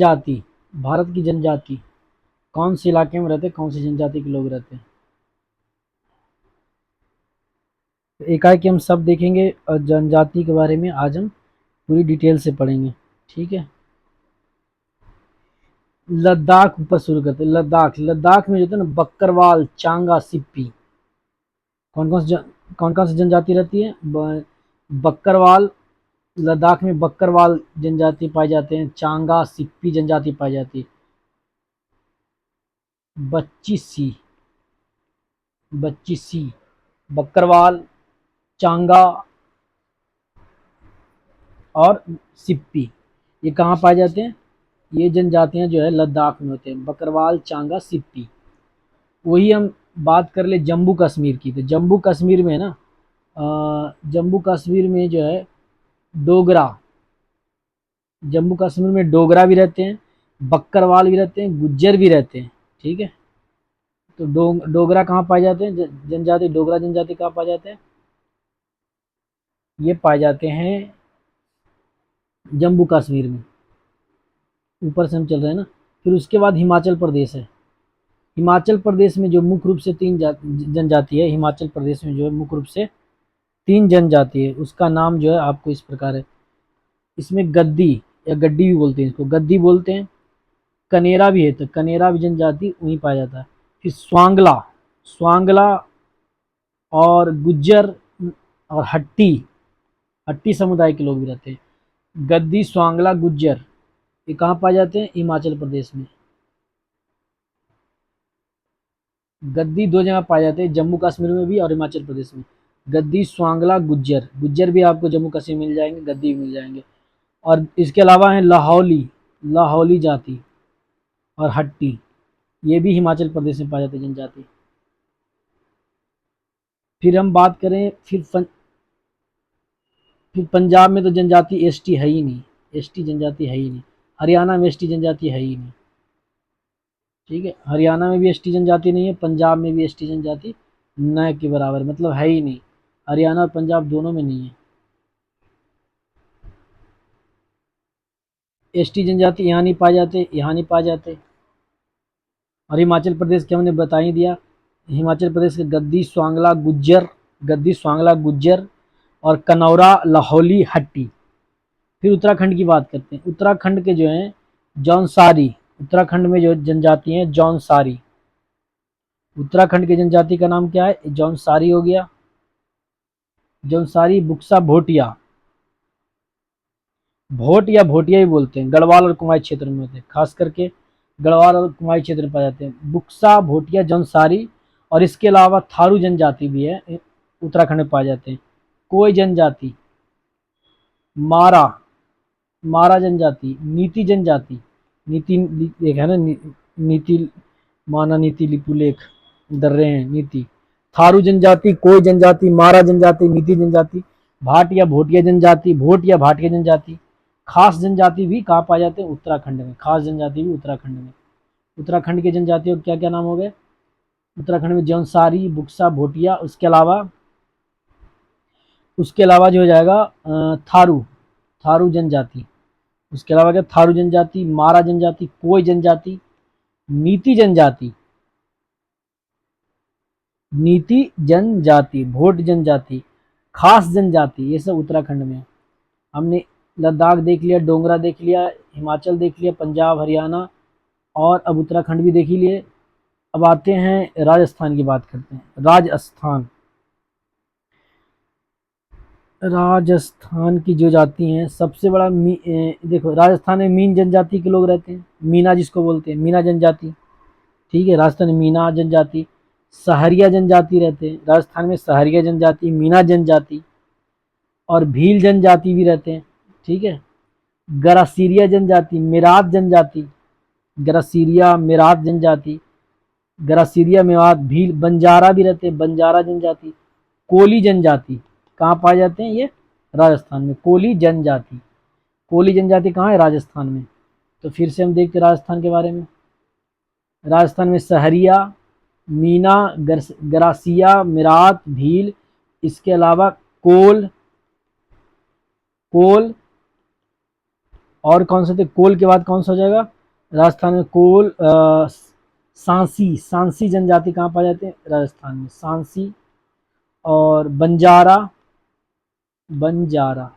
जाति, भारत की जनजाति कौन से इलाके में रहते हैं, कौन सी जनजाति के लोग रहते हैं। तो एकाएक हम सब देखेंगे और जनजाति के बारे में आज हम पूरी डिटेल से पढ़ेंगे। ठीक है, लद्दाख ऊपर शुरू करते हैं। लद्दाख, लद्दाख में जो है ना बक्करवाल, चांगा, सिप्पी, कौन कौन सी जनजाति रहती है। बक्करवाल, लद्दाख में बक्करवाल जनजाति पाए जाते हैं, चांगा सिप्पी जनजाति पाई जाती है, बच्चीसी, बच्चीसी, बक्करवाल, चांगा और सिप्पी, ये कहाँ पाए जाते हैं। ये जनजातियां जो है लद्दाख में होते हैं, बकरवाल, चांगा, सिप्पी। वही हम बात कर ले जम्मू कश्मीर की, तो जम्मू कश्मीर में है ना, जम्मू कश्मीर में जो है डोगरा, जम्मू कश्मीर में डोगरा भी रहते हैं, बक्करवाल भी रहते हैं, गुज्जर भी रहते हैं। ठीक है, तो डोगरा कहाँ पाए जाते हैं, जनजाति डोगरा जनजाति कहाँ पाए जाते हैं, ये पाए जाते हैं जम्मू कश्मीर में। ऊपर से हम चल रहे हैं ना। फिर उसके बाद हिमाचल प्रदेश है। हिमाचल प्रदेश में जो मुख्य रूप से तीन जनजाति है, हिमाचल प्रदेश में जो है मुख्य रूप से तीन जनजाति है, उसका नाम जो है आपको इस प्रकार है। इसमें गद्दी या गड्डी भी बोलते हैं, इसको गद्दी बोलते हैं। कनेरा भी है, तो कनेरा भी जनजाति वहीं पाया जाता है। फिर स्वांगला, स्वांगला और गुज्जर और हट्टी, हट्टी समुदाय के लोग भी रहते हैं। गद्दी, स्वांगला, गुज्जर, ये कहाँ पाए जाते हैं, हिमाचल प्रदेश में। गद्दी दो जगह पाए जाते हैं, जम्मू कश्मीर में भी और हिमाचल प्रदेश में। गद्दी, स्वांगला, गुज्जर, गुज्जर भी आपको जम्मू कश्मीर मिल जाएंगे, गद्दी भी मिल जाएंगे। और इसके अलावा है लाहौली, लाहौली जाति और हट्टी, ये भी हिमाचल प्रदेश में पाए जाते हैं जनजाति। फिर हम बात करें, फिर पंजाब में तो जनजाति एसटी है ही नहीं, एसटी जनजाति है ही नहीं। हरियाणा में एसटी जनजाति है ही नहीं। ठीक है, हरियाणा में भी एसटी जनजाति नहीं है, पंजाब में भी एसटी जनजाति न के बराबर, मतलब है ही नहीं। हरियाणा और पंजाब दोनों में नहीं है एसटी जनजाति, यहाँ नहीं पाए जाते, यहाँ नहीं पाए जाते। और हिमाचल प्रदेश के हमने बता ही दिया, हिमाचल प्रदेश के गद्दी, स्वांगला, गुज्जर, गद्दी, स्वांगला, गुज्जर और कनौरा, लाहौली, हट्टी। फिर उत्तराखंड की बात करते हैं। उत्तराखंड के जो हैं जौनसारी, उत्तराखंड में जो जनजाति हैं जौनसारी, उत्तराखंड की जनजाति का नाम क्या है, जौनसारी हो गया। जौनसारी, बुक्सा, भोटिया, भोट या भोटिया भी बोलते हैं, गढ़वाल और कुमाऊं क्षेत्र में होते हैं, खास करके गढ़वाल और कुमाऊं क्षेत्र में पाए जाते हैं। बुक्सा, भोटिया, जौनसारी और इसके अलावा थारू जनजाति भी है, उत्तराखंड में पाए जाते हैं। कोई जनजाति, मारा, मारा जनजाति, नीति जनजाति, नीति एक है ना, नीति माना, नीति लिपुलेख दर रहे हैं, नीति। थारू जनजाति, कोई जनजाति, मारा जनजाति, नीति जनजाति, भाट या भोटिया जनजाति, भोट या भाटिया जनजाति। खास जनजाति भी कहाँ पाए जाते हैं, उत्तराखंड में, खास जनजाति भी उत्तराखंड में। उत्तराखंड के जनजातियों के क्या क्या नाम हो गए, उत्तराखंड में जौनसारी, बुक्सा, भोटिया, उसके अलावा जो हो जाएगा थारू, थारू जनजाति। उसके अलावा क्या, थारू जनजाति, मारा जनजाति, कोई जनजाति, नीति जनजाति, नीति जनजाति, भोट जनजाति, खास जनजाति, ये सब उत्तराखंड में। हमने लद्दाख देख लिया, डोंगरा देख लिया, हिमाचल देख लिया, पंजाब, हरियाणा और अब उत्तराखंड भी देख ही लिए। अब आते हैं राजस्थान की बात करते हैं। राजस्थान, राजस्थान की जो जाति हैं सबसे बड़ा देखो, राजस्थान में मीन जनजाति के लोग रहते हैं, मीना जिसको बोलते हैं, मीना जनजाति। ठीक है, राजस्थान में मीना जनजाति, सहरिया जनजाति रहते हैं राजस्थान में, सहरिया जनजाति, मीना जनजाति और भील जनजाति भी रहते हैं। ठीक है, गरासीरिया जनजाति, मेरात जनजाति, गरासीरिया, मेरात जनजाति, गरासीरिया, मेवात, भील, बंजारा भी रहते हैं, बंजारा जनजाति, कोली जनजाति कहाँ पाए जाते हैं, ये राजस्थान में। कोली जनजाति, कोली जनजाति कहाँ है, राजस्थान में। तो फिर से हम देखते हैं राजस्थान के बारे में। राजस्थान में सहरिया, मीना, गरासिया, मेरात, भील, इसके अलावा कोल, कोल और कौन से थे, कोल के बाद कौन सा हो जाएगा, राजस्थान में कोल, सांसी, सांसी जनजाति कहाँ पाए जाते हैं, राजस्थान में सांसी। और बंजारा, बंजारा,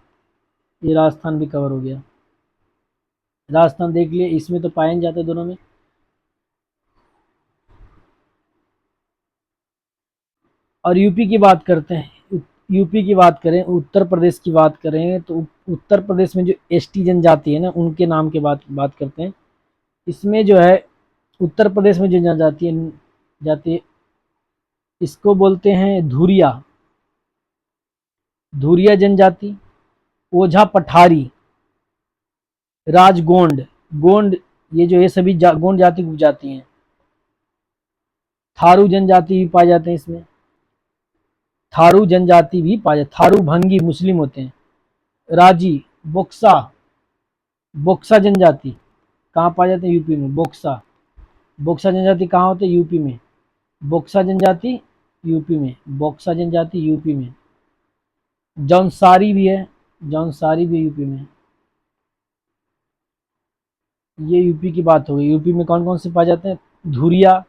ये राजस्थान भी कवर हो गया। राजस्थान देख लिए, इसमें तो पाए नहीं जाते दोनों में। और यूपी की बात करते हैं, यूपी की बात करें, उत्तर प्रदेश की बात करें, तो उत्तर प्रदेश में जो एसटी जनजाति है ना, उनके नाम के बात करते हैं। इसमें जो है उत्तर प्रदेश में जो जनजाति है, जाति, इसको बोलते हैं धुरिया, धुरिया जनजाति, ओझा पठारी, राजगोंड, गोंड, ये जो है सभी गोंड जाति की उपजाति हैं। थारू जनजाति भी पाए जाते हैं इसमें, थारू जनजाति भी पाए जाते, थारू भंगी मुस्लिम होते हैं। राजी, बोक्सा, बोक्सा जनजाति कहाँ पाए जाते हैं, यूपी में, बोक्सा, बोक्सा जनजाति कहाँ होते हैं, यूपी में, बोक्सा जनजाति यूपी में, बोक्सा जनजाति यूपी में। जौनसारी भी है, जौनसारी भी यूपी में। ये यूपी की बात हो गई। यूपी में कौन कौन से पाए जाते हैं, धुरिया,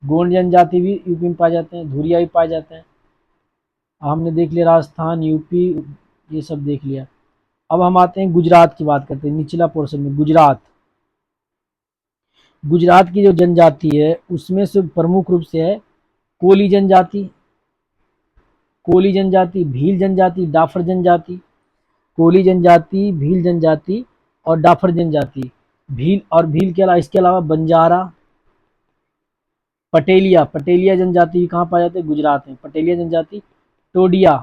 गोंड जनजाति भी यूपी में पाए जाते हैं, धुरिया भी पाए जाते हैं। हमने देख लिया राजस्थान, यूपी, ये सब देख लिया। अब हम आते हैं गुजरात की बात करते हैं, निचला पोर्शन में गुजरात। गुजरात की जो जनजाति है उसमें से प्रमुख रूप से है कोली जनजाति, कोली जनजाति, भील जनजाति, डाफर जनजाति, कोली जनजाति, भील जनजाति और डाफर जनजाति। भील और भील के अलावा, इसके अलावा बंजारा, पटेलिया, पटेलिया जनजाति कहाँ पाए जाते हैं, गुजरात में, पटेलिया जनजाति। टोडिया,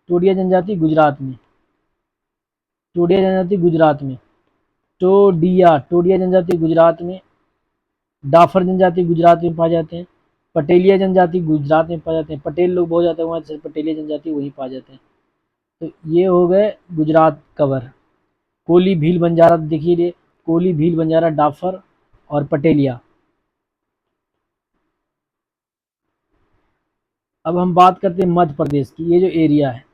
टोडिया जनजाति गुजरात में, टोडिया जनजाति गुजरात में, टोडिया, टोडिया जनजाति गुजरात में। डाफर जनजाति गुजरात में पाए जाते हैं। पटेलिया जनजाति गुजरात में पाए जाते हैं, पटेल लोग बहुत जाते हैं वहाँ से, पटेलिया जनजाति वहीं पाए जाते हैं। तो ये हो गए गुजरात कवर। कोली, भील, बंजारा देखिए, कोली, भील, बंजारा, डाफर और पटेलिया। अब हम बात करते हैं मध्य प्रदेश की। ये जो एरिया है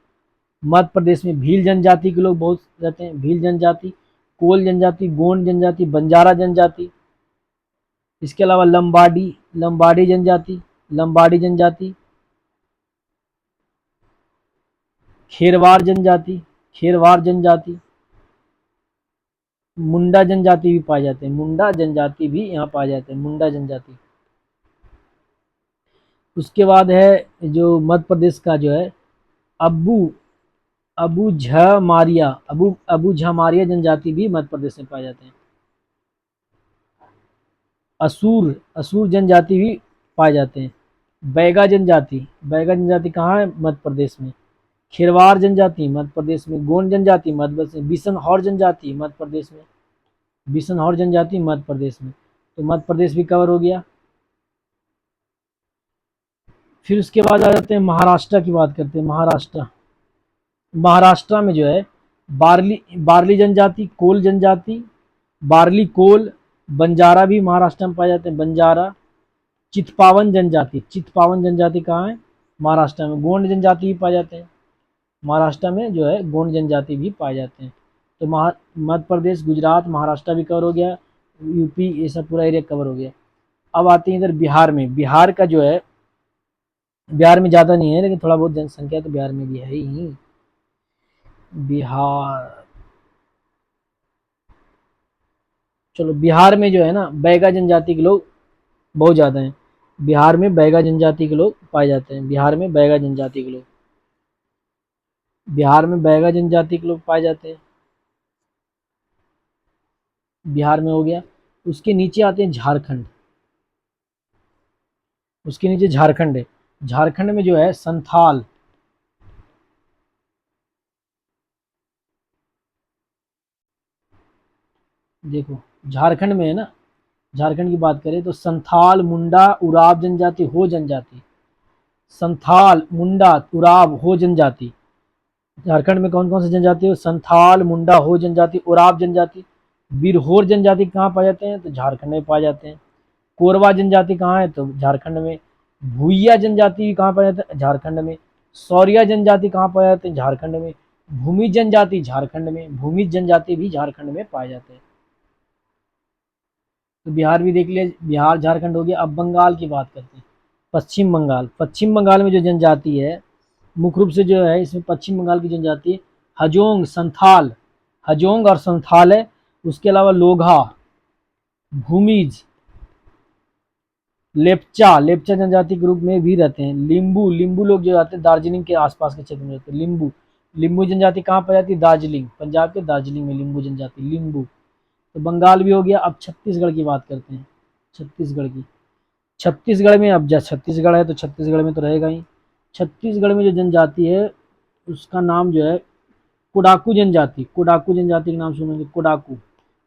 मध्य प्रदेश में, भील जनजाति के लोग बहुत रहते हैं, भील जनजाति, कोल जनजाति, गोंड जनजाति, बंजारा जनजाति। इसके अलावा लंबाडी, लंबाडी जनजाति, लंबाडी जनजाति, खेरवार जनजाति, खेरवार जनजाति, मुंडा जनजाति भी पाए जाते हैं, मुंडा जनजाति भी यहाँ पाए जाते हैं, मुंडा जनजाति। उसके बाद है जो मध्य प्रदेश का जो है अबू, अबू झमारिया, अबू झमारिया जनजाति भी मध्य प्रदेश में पाए जाते हैं। असुर, असुर जनजाति भी पाए जाते हैं। बैगा जनजाति, बैगा जनजाति कहाँ है, मध्य प्रदेश में। खेरवार जनजाति मध्य प्रदेश में, गोंड जनजाति मध्य प्रदेश में, बिसनहौर जनजाति मध्य प्रदेश में, बिसनहौर जनजाति मध्य प्रदेश में। तो मध्य प्रदेश भी कवर हो गया। फिर उसके बाद आ जाते हैं महाराष्ट्र की बात करते हैं। महाराष्ट्र, महाराष्ट्र में जो है बार्ली, बार्ली जनजाति, कोल जनजाति, बार्ली, कोल, बंजारा भी महाराष्ट्र में पाए जाते हैं, बंजारा। चितपावन जनजाति, चितपावन जनजाति कहाँ है, महाराष्ट्र में। गोंड जनजाति भी पाए जाते हैं महाराष्ट्र में, जो है गोंड जनजाति भी पाए जाते हैं। तो मध्य प्रदेश, गुजरात, महाराष्ट्र भी कवर हो गया, यूपी, ये सब पूरा एरिया कवर हो गया। अब आते हैं इधर बिहार में। बिहार का जो है, बिहार में ज़्यादा नहीं है लेकिन थोड़ा बहुत जनसंख्या तो बिहार में भी है ही। बिहार, चलो बिहार में जो है ना बैगा जनजाति के लोग बहुत ज़्यादा हैं। बिहार में बैगा जनजाति के लोग पाए जाते हैं, बिहार में बैगा जनजाति के लोग, बिहार में बैगा जनजाति के लोग पाए जाते हैं, बिहार में हो गया। उसके नीचे आते हैं झारखंड, उसके नीचे झारखंड है। झारखंड में जो है संथाल, देखो झारखंड में है ना, झारखंड की बात करें तो संथाल, मुंडा, उराव जनजाति, हो जनजाति, संथाल, मुंडा, उराव, हो जनजाति। झारखंड में कौन कौन सी जनजाति है, संथाल, मुंडा, हो जनजाति, उराव जनजाति। बिरहोर जनजाति कहाँ पाए जाते हैं, तो झारखंड में पाए जाते हैं। कोरवा जनजाति कहाँ है, तो झारखंड में। भूइया जनजाति कहाँ पाए जाते हैं, झारखंड में। सौरिया जनजाति कहाँ पाए जाते हैं, झारखंड में। भूमिज जनजाति झारखंड में, भूमिज जनजाति भी झारखंड में पाए जाते हैं। तो बिहार भी देख लिया, बिहार झारखंड हो गया। अब बंगाल की बात करते हैं। पश्चिम बंगाल, पश्चिम बंगाल में जो जनजाति है मुख्य रूप से जो है इसमें पश्चिम बंगाल की जनजाति हजोंग संथाल, हजोंग और संथाल है। उसके अलावा लोघा, भूमिज, लेपचा, लेपचा जनजाति के रूप में भी रहते हैं। लिम्बू, लिम्बू लोग जो आते हैं दार्जिलिंग के आसपास के क्षेत्र में रहते हैं। लिम्बू, लिम्बू जनजाति कहाँ पाई जाती है? दार्जिलिंग, पंजाब के दार्जिलिंग में लिम्बू जनजाति, लिम्बू। तो बंगाल भी हो गया। अब छत्तीसगढ़ की बात करते हैं, छत्तीसगढ़ की। छत्तीसगढ़ में अब छत्तीसगढ़ है तो छत्तीसगढ़ में तो रहेगा ही। छत्तीसगढ़ में जो जनजाति है उसका नाम जो है कोडाकू जनजाति, कोडाकू जनजाति का नाम सुनेंगे, कोडाकू,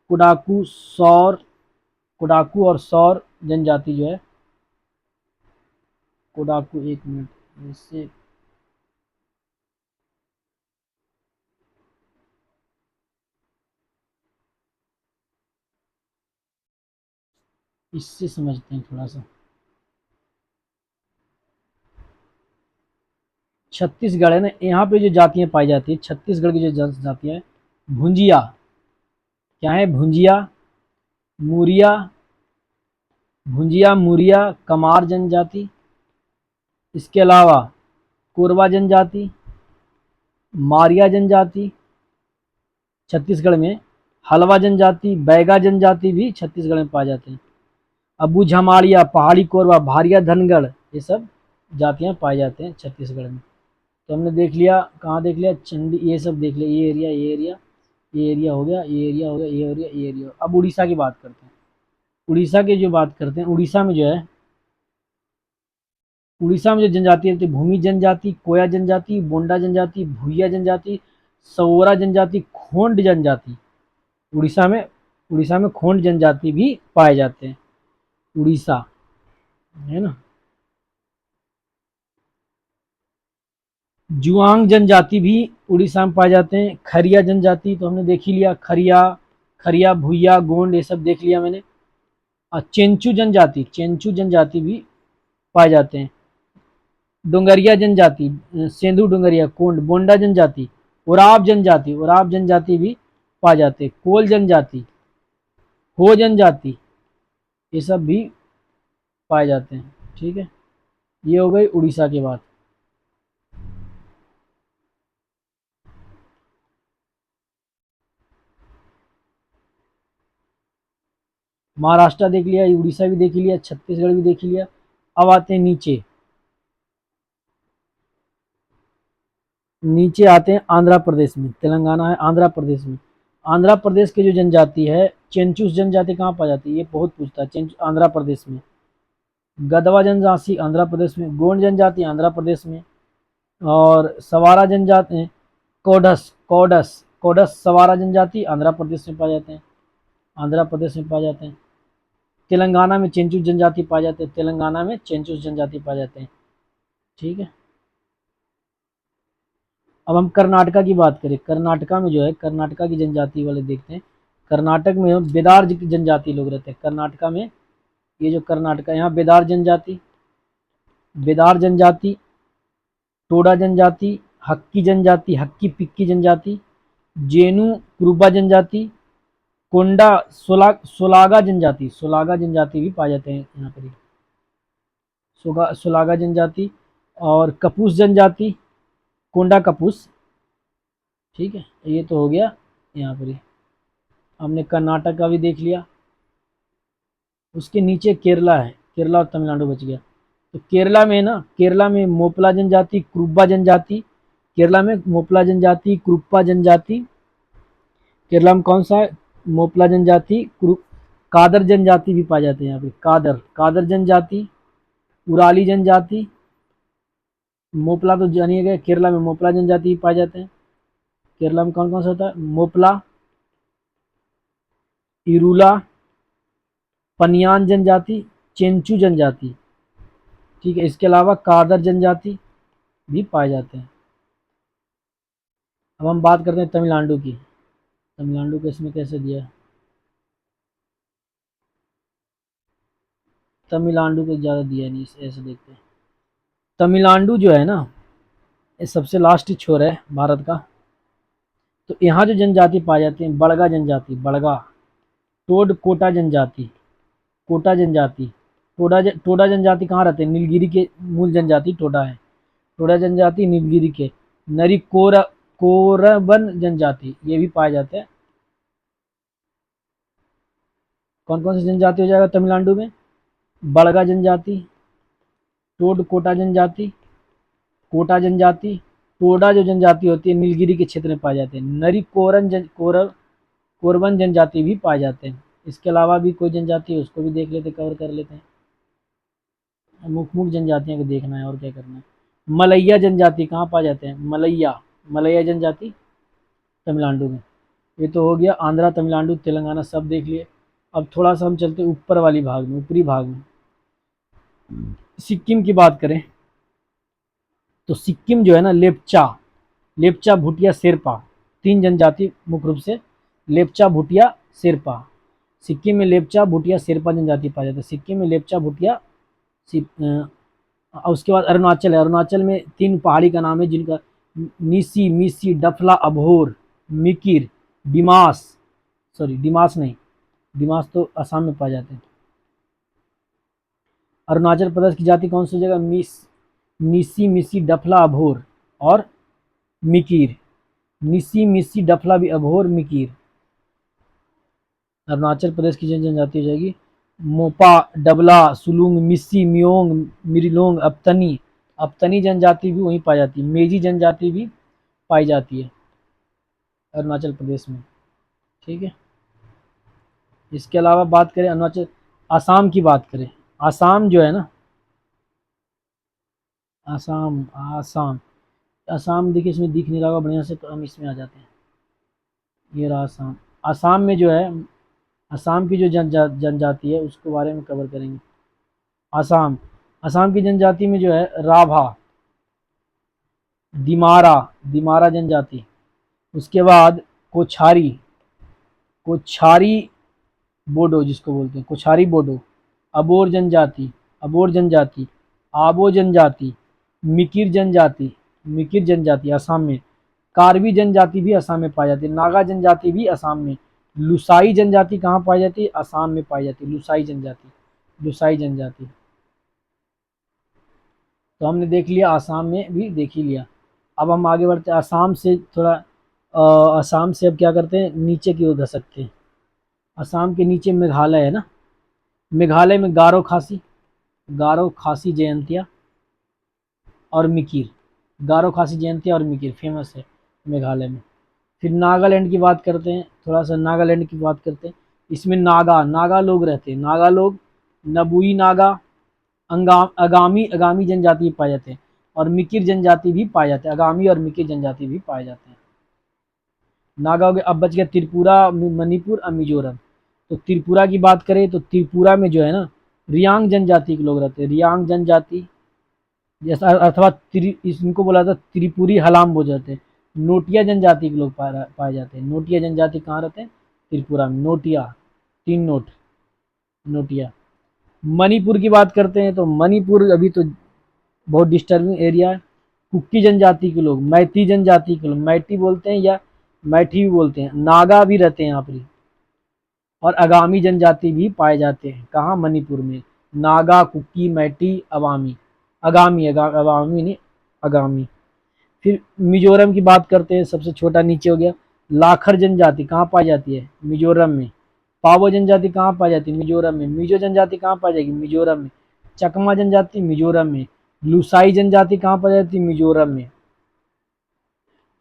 कोडाकू सौर, कोडाकू और सौर जनजाति जो है कोडाकू, एक मिनट इससे इससे समझते हैं थोड़ा सा। छत्तीसगढ़ है ना, यहाँ पे जो जातियां पाई जाती है छत्तीसगढ़ की जो जातियां हैं, भुंजिया, क्या है? भुंजिया, मुरिया, भुंजिया, मुरिया, कमार जनजाति। इसके अलावा कोरवा जनजाति, मारिया जनजाति छत्तीसगढ़ में, हलवा जनजाति, बैगा जनजाति भी छत्तीसगढ़ में पाए जाते हैं। अबू झमाड़िया, पहाड़ी कोरवा, भारिया धनगढ़, ये सब जातियां पाए जाते हैं छत्तीसगढ़ में। तो हमने देख लिया, कहाँ देख लिया? चंडी, ये सब देख लिया, ये एरिया, ये एरिया, ये एरिया हो गया, ये एरिया हो गया, ये एरिया, ये एरिया। अब उड़ीसा की बात करते हैं। उड़ीसा की जो बात करते हैं, उड़ीसा में जो है, उड़ीसा में जो जनजाति रहती है भूमि जनजाति, कोया जनजाति, बोंडा जनजाति, भूइया जनजाति, सवोरा जनजाति, खोंड जनजाति। उड़ीसा में, उड़ीसा में खोंड जनजाति भी पाए जाते हैं। उड़ीसा है ना। जुआंग जनजाति भी उड़ीसा में पाए जाते हैं। खरिया जनजाति तो हमने देख ही लिया, खरिया, खरिया, भूइया, गोंड, ये सब देख लिया मैंने। और चेंचू जनजाति, चेंचू जनजाति भी पाए जाते हैं। डोंगरिया जनजाति, सेंधु डोंगरिया, कोंड, बोंडा जनजाति, उराव जनजाति, उराव जनजाति भी पाए जाते हैं। कोल जनजाति, हो जनजाति, ये सब भी पाए जाते हैं। ठीक है, ये हो गई उड़ीसा की बात। महाराष्ट्र देख लिया, उड़ीसा भी देख लिया, छत्तीसगढ़ भी देख लिया। अब आते हैं नीचे, नीचे आते हैं आंध्र प्रदेश में। तेलंगाना है, आंध्र प्रदेश में। आंध्र प्रदेश की जो जनजाति है चेंचूस जनजाति कहाँ पाई जाती है? ये बहुत पूछता है। आंध्र प्रदेश में। गदवा जनजाति आंध्र प्रदेश में, गोंड जनजाति आंध्र प्रदेश में, और सवारा जनजाति, कोडस, कोडस, कोडस सवारा जनजाति आंध्र प्रदेश में पाए जाते हैं, आंध्र प्रदेश में पाए जाते हैं। तेलंगाना में चेंचूस जनजाति पाए जाते हैं, तेलंगाना में चेंचूस जनजाति पाए जाते हैं। ठीक है, अब हम कर्नाटका की बात करें। कर्नाटका में जो है, कर्नाटका की जनजाति वाले देखते हैं। कर्नाटक में बेदार जनजाति लोग रहते हैं। कर्नाटका में ये जो कर्नाटका, यहाँ बेदार जनजाति, बेदार जनजाति, टोडा जनजाति, हक्की जनजाति, हक्की पिक्की जनजाति, जेनु क्रूबा जनजाति, कोंडा, सोलागा जनजाति, सोलागा जनजाति भी पाए जाते हैं यहाँ पर। सोलागा जनजाति और कपूस जनजाति, कोंडा कपूस। ठीक है, ये तो हो गया यहाँ पर ही। हमने कर्नाटक का भी देख लिया। उसके नीचे केरला है, केरला और तमिलनाडु बच गया। तो केरला में ना, केरला में मोपला जनजाति, क्रुब्बा जनजाति, केरला में मोपला जनजाति, क्रुप्पा जनजाति। केरला में कौन सा है? मोपला जनजाति, कादर जनजाति भी पाए जाते हैं यहाँ पे। कादर, कादर जनजाति, उराली जनजाति, मोपला तो जानिए गए, केरला में मोपला जनजाति भी पाए जाते हैं। केरला में कौन कौन सा होता है? मोपला, इरूला, पनियान जनजाति, चेंचू जनजाति। ठीक है, इसके अलावा कादर जनजाति भी पाए जाते हैं। अब हम बात करते हैं तमिलनाडु की। तमिलनाडु को इसमें कैसे दिया है? तमिलनाडु को ज़्यादा दिया नहीं, ऐसे देखते हैं। तमिलनाडु जो है ना, ये सबसे लास्ट छोर है भारत का। तो यहाँ जो जनजाति पाए जाते हैं, बड़गा जनजाति, बड़गा, टोड कोटा जनजाति, कोटा जनजाति, टोडा जनजाति कहाँ रहते हैं, नीलगिरी के मूल जनजाति टोडा है, टोडा जनजाति नीलगिरी के। नरी कोरबन जनजाति, ये भी पाए जाते हैं। कौन कौन सी जनजाति हो जाएगा तमिलनाडु में, बड़गा जनजाति, टोड कोटा जनजाति, कोटा जनजाति, टोडा जो जनजाति होती है नीलगिरी के क्षेत्र में पाए जाते हैं। नरी कोरबन जनजाति भी पाए जाते हैं। इसके अलावा भी कोई जनजाति है उसको भी देख लेते, कवर कर लेते हैं। मुख्य जनजातियों को देखना है और क्या करना है। मलैया जनजाति कहाँ पाए जाते हैं, मलैया जनजाति तमिलनाडु में। ये तो हो गया आंध्रा, तमिलनाडु, तेलंगाना सब देख लिए। अब थोड़ा सा हम चलते ऊपर वाली भाग में, ऊपरी भाग में। सिक्किम की बात करें तो सिक्किम जो है ना, लेप्चा भूटिया शेरपा, 3 जनजाति मुख्य रूप से, लेप्चा भूटिया शेरपा। सिक्किम में लेप्चा भूटिया शेरपा जनजाति पाया जाता है। सिक्किम में लेप्चा भूटिया, उसके बाद अरुणाचल है। अरुणाचल में 3 पहाड़ी का नाम है जिनका नीसी, मिसी, डफला, अभोर, मिकिर, डिमास नहीं, डिमास तो असम में पाए जाते हैं। अरुणाचल प्रदेश की जाति कौन सी जगह, नीसी, मिसी, डफला, अभोर और मिकिर। नीसी, मिसी, डफला भी, अभोर, मिकिर। अरुणाचल प्रदेश की जनजाति हो जाएगी मोपा, डबला, सुलुंग, मिस्सी, मियोंग, मिरिलोंग, अपतनी जनजाति भी वहीं पाई जाती है। मेजी जनजाति भी पाई जाती है अरुणाचल प्रदेश में। ठीक है, इसके अलावा बात करें अरुणाचल, आसाम की बात करें, आसाम जो है ना, आसाम देखिए इसमें दिख नहीं रहा होगा बढ़िया से, तो हम इसमें आ जाते हैं। ये रहा आसाम। आसाम में जो है, आसाम की जो जनजाति है उसके बारे में कवर करेंगे। आसाम की जनजाति में जो है राभा, दिमारा जनजाति, उसके बाद कोछारी बोडो जिसको बोलते हैं, कोछारी बोडो, अबोर जनजाति, आबो जनजाति, मिकिर जनजाति आसाम में, कार्बी जनजाति भी आसाम में पाई जाती है, नागा जनजाति भी आसाम में, लुसाई जनजाति कहाँ पाई जाती है, आसाम में पाई जाती है, लुसाई जनजाति। तो हमने देख लिया, आसाम में भी देख ही लिया। अब हम आगे बढ़ते हैं आसाम से थोड़ा, आसाम से अब क्या करते हैं, नीचे की ओर धसकते हैं। आसाम के नीचे मेघालय है ना, मेघालय में गारो खासी जयंतिया और मिकिर, फेमस है मेघालय में। फिर नागालैंड की बात करते हैं, थोड़ा सा नागालैंड की बात करते हैं। इसमें नागा लोग रहते हैं, नागा लोग, नबुई नागा, अगामी जनजाति पाए जाते हैं और मिकिर जनजाति भी पाए जाते हैं, अगामी और मिकिर जनजाति भी पाए जाते हैं। नागा हो गया। अब बच गया त्रिपुरा, मणिपुर और मिजोरम। तो त्रिपुरा की बात करें तो त्रिपुरा में जो है ना, रियांग जनजाति के लोग रहते हैं, रियांग जनजाति, जैसा अथवा इनको बोला जाता है त्रिपुरी हलाम बोल जाते हैं। नोटिया जनजाति के लोग पाए जाते हैं। नोटिया जनजाति कहाँ रहते हैं, त्रिपुरा में। नोटिया, 3 नोट, नोटिया। मणिपुर की बात करते हैं तो मणिपुर अभी तो बहुत डिस्टर्बिंग एरिया है। कुक्की जनजाति के लोग, मैती जनजाति के लोग, मैती बोलते हैं या मैठी भी बोलते हैं, नागा भी रहते हैं यहाँ पर, और आगामी जनजाति भी पाए जाते हैं। कहाँ, मणिपुर में। नागा, कुक्की, मैटी, अगामी नहीं, आगामी। फिर मिजोरम की बात करते हैं, सबसे छोटा नीचे हो गया। लाखर जनजाति कहाँ पाई जाती है, मिजोरम में। पावो जनजाति कहाँ पाई जाती है, मिजोरम में। मिजो जनजाति कहाँ पाई जाएगी, मिजोरम में। चकमा जनजाति मिजोरम में। लुसाई जनजाति कहाँ पाई जाती है, मिजोरम में।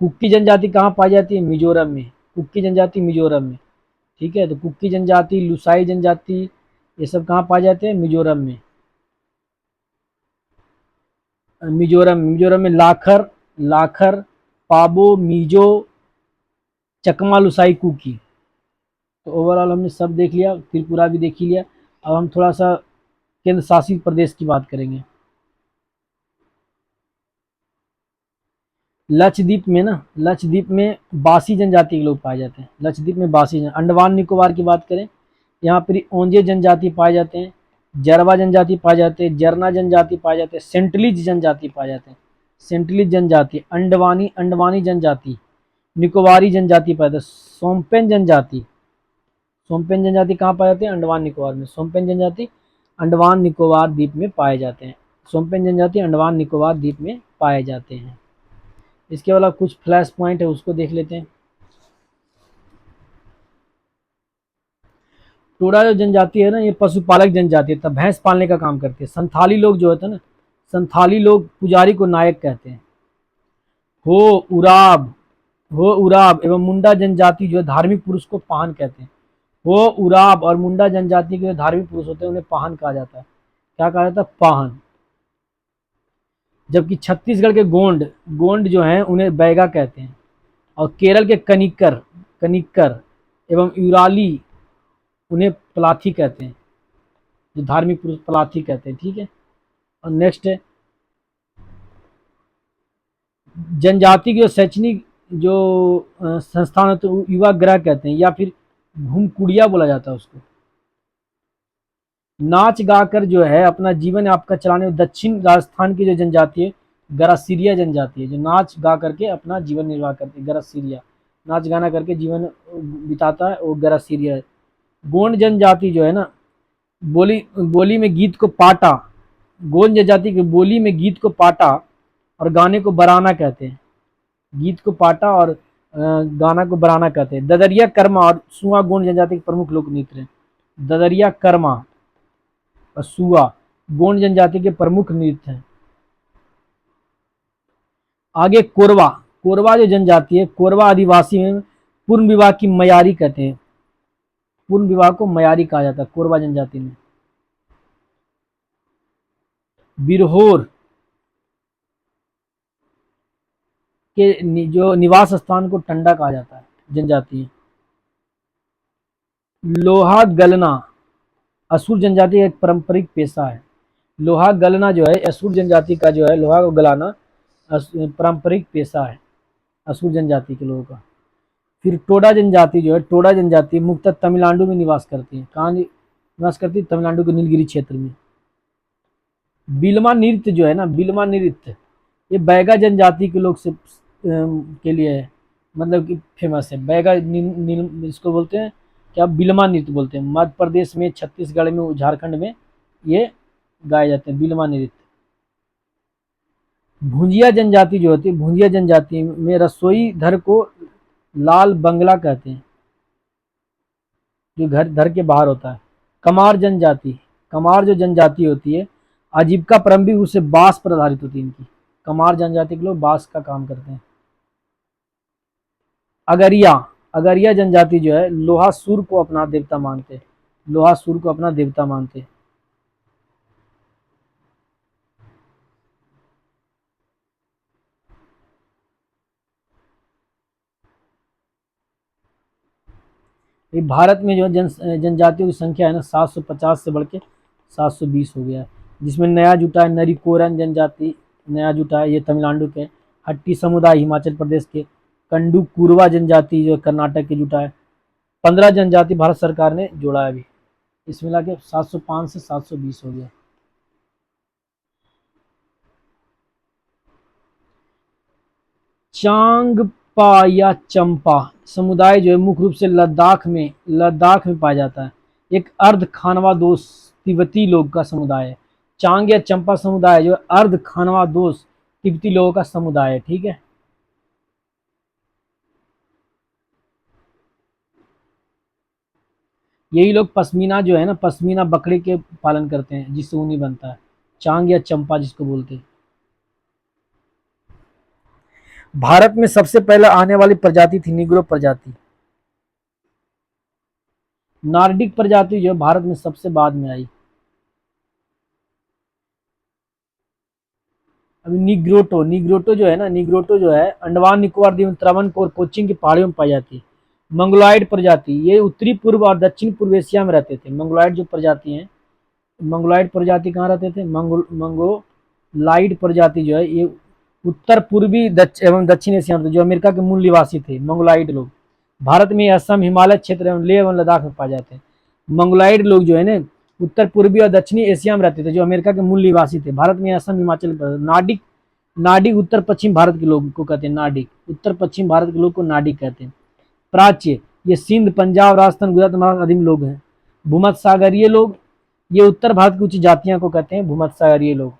कुक्की जनजाति कहाँ पाई जाती है, मिजोरम में। कुक्की जनजाति मिजोरम में। ठीक है, तो कुक्की जनजाति, लुसाई जनजाति, ये सब कहाँ पाए जाते हैं, मिजोरम में। मिजोरम में लाखर, पाबो, मिजो, चकमा, लुसाई, कुकी। तो ओवरऑल हमने सब देख लिया, त्रिपुरा भी देख ही लिया। अब हम थोड़ा सा केंद्र शासित प्रदेश की बात करेंगे। लक्षद्वीप में बासी जनजाति के लोग पाए जाते हैं। लक्षद्वीप में बासी। अंडमान निकोबार की बात करें, यहाँ पर ओंजे जनजाति पाए जाते हैं, जरवा जनजाति पाए जाते हैं, जरना जनजाति पाए जाते हैं, सेंटलीज जनजाति पाए जाते हैं। सेंटलीज जनजाति, अंडवानी जनजाति, निकोबारी जनजाति पाया जाता है। सोम्पेन जनजाति, सोम्पेन जनजाति कहाँ पाए जाते हैं? अंडमान निकोबार में। सोम्पेन जनजाति अंडमान निकोबार द्वीप में पाए जाते हैं। सोम्पेन जनजाति अंडमान निकोबार द्वीप में पाए जाते हैं। इसके अलावा कुछ फ्लैश पॉइंट है उसको देख लेते हैं। टोडा जो जनजाति है ना, ये पशुपालक जनजाति है, तब भैंस पालने का काम करती है। संथाली लोग जो होते हैं ना, संथाली लोग पुजारी को नायक कहते हैं। हो उराब, हो उराब एवं मुंडा जनजाति जो है धार्मिक पुरुष को पाहन कहते हैं। हो उराब और मुंडा जनजाति के जो धार्मिक पुरुष होते हैं उन्हें पाहन कहा जाता है। क्या कहा जाता है? पाहन। जबकि छत्तीसगढ़ के गोंड, गोंड जो हैं उन्हें बैगा कहते हैं। और केरल के कनिक्कर, कनिक्कर एवं यूराली उन्हें पलाथी कहते हैं, जो धार्मिक पुरुष पलाथी कहते हैं। ठीक है। और नेक्स्ट है जनजाति के जो शैक्षणिक जो संस्थान होते हैं युवा गृह कहते हैं, या फिर घुमकुड़िया बोला जाता है उसको। नाच गाकर जो है अपना जीवन आपका चलाने, दक्षिण राजस्थान की जो जनजाति है गरासीरिया जनजाति है, जो नाच गा करके अपना जीवन निर्वाह करती है। गरासीरिया नाच गाना करके जीवन बिताता है, वो गरासीरिया है। गोंड जनजाति जो है ना, बोली बोली में गीत को पाटा, गोंड जनजाति की बोली में गीत को पाटा और गाने को बराना कहते हैं। गीत को पाटा और गाना को बराना कहते हैं। ददरिया कर्मा और सुआ गोंड जनजाति के प्रमुख लोक नृत्य हैं। ददरिया कर्मा और सुआ गोंड जनजाति के प्रमुख नृत्य हैं। आगे कोरवा, कोरवा जो जनजाति है, कोरवा आदिवासी में पूर्ण विवाह की मयारी कहते हैं। पूर्ण विवाह को मयारी कहा जाता है कोरवा जनजाति में। बिरहोर के जो निवास स्थान को टंडा कहा जाता है जनजाति। लोहा गलना असुर जनजाति का एक पारंपरिक पेशा है। लोहा गलना जो है असुर जनजाति का जो है, लोहा को गलाना पारंपरिक पेशा है असुर जनजाति के लोगों का। फिर टोडा जनजाति जो है, टोडा जनजाति मुख्यतः तमिलनाडु में निवास करती है। कहाँ निवास करती है? तमिलनाडु के नीलगिरी क्षेत्र में। बिलमा नृत्य जो है ना, बिलमा नृत्य ये बैगा जनजाति के लोग से के लिए है, मतलब कि फेमस है। बैगा इसको बोलते हैं क्या? बिलमा नृत्य बोलते हैं। मध्य प्रदेश में, छत्तीसगढ़ में, झारखंड में ये गाए जाते हैं बिलमा नृत्य। भुंजिया जनजाति जो होती है, भुंजिया जनजाति में रसोई घर को लाल बंगला कहते हैं, जो घर के बाहर होता है। कमार जनजाति, कमार जो जनजाति होती है आजीविका प्रारंभिक रूप से बांस पर आधारित होती है इनकी। कमार जनजाति के लोग बांस का काम करते हैं। अगरिया, अगरिया जनजाति जो है लोहा सूर को अपना देवता मानते हैं। लोहा सूर को अपना देवता मानते हैं। ये भारत में जो जनजातियों की संख्या है ना 750 से बढ़ के 720 हो गया है। जिसमें नया जुटा है नरिकोरन जनजाति, नया जुटा है, ये तमिलनाडु के। हट्टी समुदाय हिमाचल प्रदेश के। कंडू कुरवा जनजाति जो कर्नाटक के जुटा है। 15 जनजाति भारत सरकार ने जोड़ा है अभी। इसमें मिला के 705 से 720 हो गया। चांगपा या चंपा समुदाय जो है मुख्य रूप से लद्दाख में पाया जाता है। एक अर्ध खानवा-दोष तिब्बती लोग का समुदाय है। चांग या चंपा समुदाय जो अर्ध खानवा-दोष तिब्बती लोगों का समुदाय है। ठीक है। यही लोग पश्मीना जो है ना, पश्मीना बकरी के पालन करते हैं जिससे ऊनी बनता है। चांग या चंपा जिसको बोलते हैं। भारत में सबसे पहले आने वाली प्रजाति थी निग्रो प्रजाति। नार्डिक प्रजाति जो है भारत में सबसे बाद में आई। अभी निग्रोटो जो है ना, निग्रोटो जो है अंडमान निकोबार द्वीप, त्रावणकोर, कोच्चिन की पहाड़ियों में पाई जाती है। मंगोलॉयड प्रजाति ये उत्तरी पूर्व और दक्षिण पूर्व एशिया में रहते थे। मंगोलॉयड जो प्रजाति हैं, मंगोलॉयड प्रजाति कहाँ रहते थे? मंगोलाइड प्रजाति जो है ये उत्तर पूर्वी एवं दक्षिण एशिया में, जो अमेरिका के मूल निवासी थे मंगोलाइड लोग। भारत में असम, हिमालय क्षेत्र एवं लेह एवं लद्दाख में पाए जाते हैं। मंगोलाइड लोग जो है ना उत्तर पूर्वी और दक्षिणी एशिया में रहते थे, जो अमेरिका के मूल निवासी थे। भारत में असम, हिमाचल प्रदेश। नार्डिक नाडिक उत्तर पश्चिम भारत के लोग को कहते हैं, नाडिक उत्तर पश्चिम भारत के लोग को नाडिक कहते हैं। प्राच्य, ये सिंध, पंजाब, राजस्थान, गुजरात, महाराष्ट्र आदि में लोग हैं। भूमध्य सागरीय लोग, ये उत्तर भारत की उच्च जातियां को कहते हैं भूमध्य सागरीय लोग।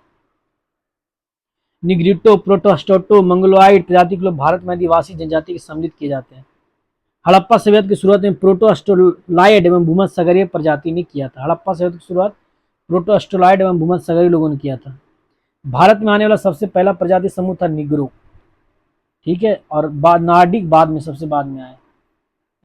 निग्रिटो, प्रोटोस्टोटो, मंगलोआइड प्रजाति के लोग भारत में आदिवासी जनजाति के सम्मिलित किए जाते हैं। हड़प्पा सभ्यता की शुरुआत में प्रोटोस्टोलाइड एवं भूमध्य सागरीय प्रजाति ने किया था। हड़प्पा सभ्यता की शुरुआत प्रोटोस्टोलाइड एवं भूमध्य सागरीय लोगों ने किया था। भारत में आने वाला सबसे पहला प्रजाति समूह था निग्रो, ठीक है, और नार्डिक बाद में सबसे बाद में आया।